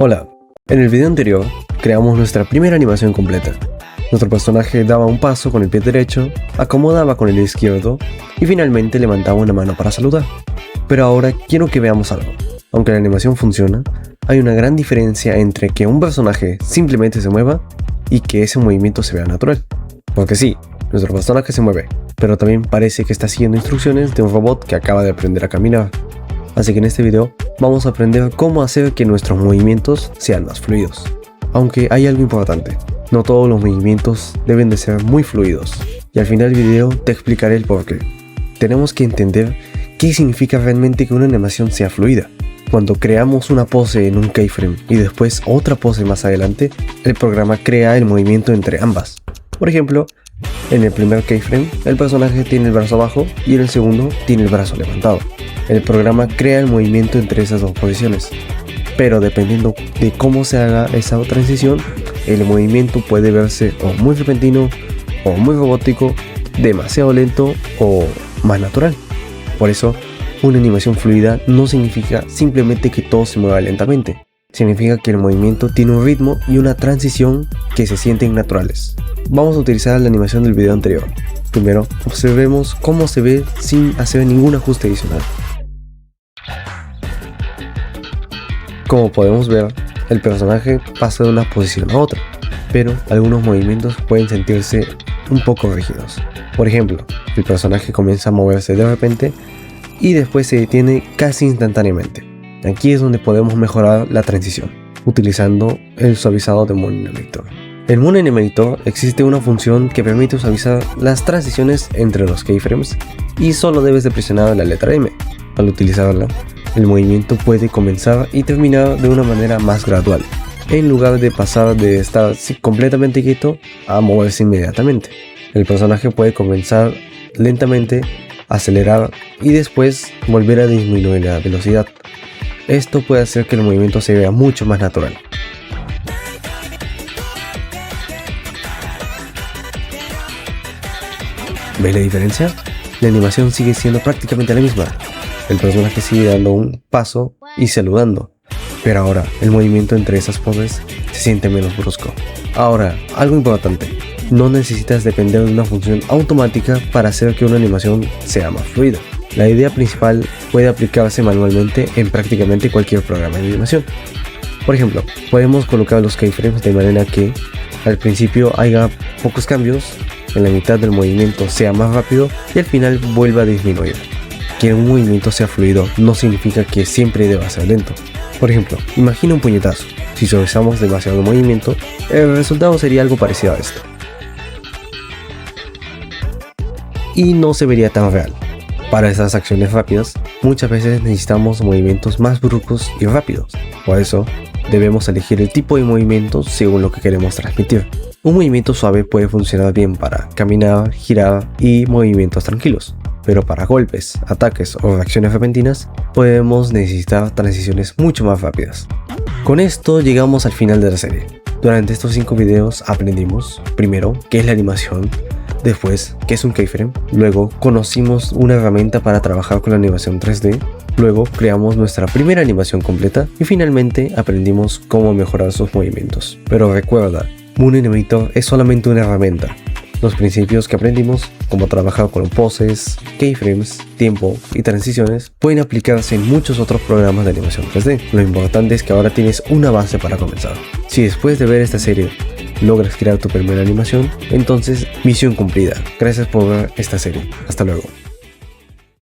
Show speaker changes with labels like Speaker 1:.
Speaker 1: Hola, en el video anterior creamos nuestra primera animación completa. Nuestro personaje daba un paso con el pie derecho, acomodaba con el izquierdo y finalmente levantaba una mano para saludar. Pero ahora quiero que veamos algo. Aunque la animación funciona, hay una gran diferencia entre que un personaje simplemente se mueva y que ese movimiento se vea natural. Porque sí, nuestro personaje se mueve, pero también parece que está siguiendo instrucciones de un robot que acaba de aprender a caminar. Así que en este video vamos a aprender cómo hacer que nuestros movimientos sean más fluidos. Aunque hay algo importante, no todos los movimientos deben de ser muy fluidos, y al final del video te explicaré el porqué. Tenemos que entender qué significa realmente que una animación sea fluida. Cuando creamos una pose en un keyframe y después otra pose más adelante, el programa crea el movimiento entre ambas. Por ejemplo, en el primer keyframe, el personaje tiene el brazo abajo y en el segundo tiene el brazo levantado. El programa crea el movimiento entre esas dos posiciones. Pero dependiendo de cómo se haga esa transición, el movimiento puede verse o muy repentino, o muy robótico, demasiado lento o más natural. Por eso, una animación fluida no significa simplemente que todo se mueva lentamente. Significa que el movimiento tiene un ritmo y una transición que se sienten naturales. Vamos a utilizar la animación del video anterior. Primero, observemos cómo se ve sin hacer ningún ajuste adicional. Como podemos ver, el personaje pasa de una posición a otra, pero algunos movimientos pueden sentirse un poco rígidos. Por ejemplo, el personaje comienza a moverse de repente y después se detiene casi instantáneamente. Aquí es donde podemos mejorar la transición, utilizando el suavizado de Moon Animator. En Moon Animator existe una función que permite suavizar las transiciones entre los keyframes y solo debes de presionar la letra M. Al utilizarla, el movimiento puede comenzar y terminar de una manera más gradual, en lugar de pasar de estar completamente quieto a moverse inmediatamente. El personaje puede comenzar lentamente, acelerar y después volver a disminuir la velocidad. Esto puede hacer que el movimiento se vea mucho más natural. ¿Ves la diferencia? La animación sigue siendo prácticamente la misma. El personaje sigue dando un paso y saludando, pero ahora el movimiento entre esas poses se siente menos brusco. Ahora, algo importante, no necesitas depender de una función automática para hacer que una animación sea más fluida. La idea principal puede aplicarse manualmente en prácticamente cualquier programa de animación. Por ejemplo, podemos colocar los keyframes de manera que al principio haya pocos cambios, en la mitad del movimiento sea más rápido y al final vuelva a disminuir. Que un movimiento sea fluido no significa que siempre deba ser lento. Por ejemplo, imagina un puñetazo. Si suavizamos demasiado el movimiento, el resultado sería algo parecido a esto. Y no se vería tan real. Para esas acciones rápidas, muchas veces necesitamos movimientos más bruscos y rápidos. Por eso, debemos elegir el tipo de movimiento según lo que queremos transmitir. Un movimiento suave puede funcionar bien para caminar, girar y movimientos tranquilos. Pero para golpes, ataques o reacciones repentinas, podemos necesitar transiciones mucho más rápidas. Con esto llegamos al final de la serie. Durante estos 5 videos aprendimos, primero, qué es la animación, después, qué es un keyframe, luego conocimos una herramienta para trabajar con la animación 3D, luego creamos nuestra primera animación completa y finalmente aprendimos cómo mejorar sus movimientos. Pero recuerda, Moon Animator es solamente una herramienta. Los principios que aprendimos, como trabajar con poses, keyframes, tiempo y transiciones, pueden aplicarse en muchos otros programas de animación 3D. Lo importante es que ahora tienes una base para comenzar. Si después de ver esta serie logras crear tu primera animación, entonces misión cumplida. Gracias por ver esta serie. Hasta luego.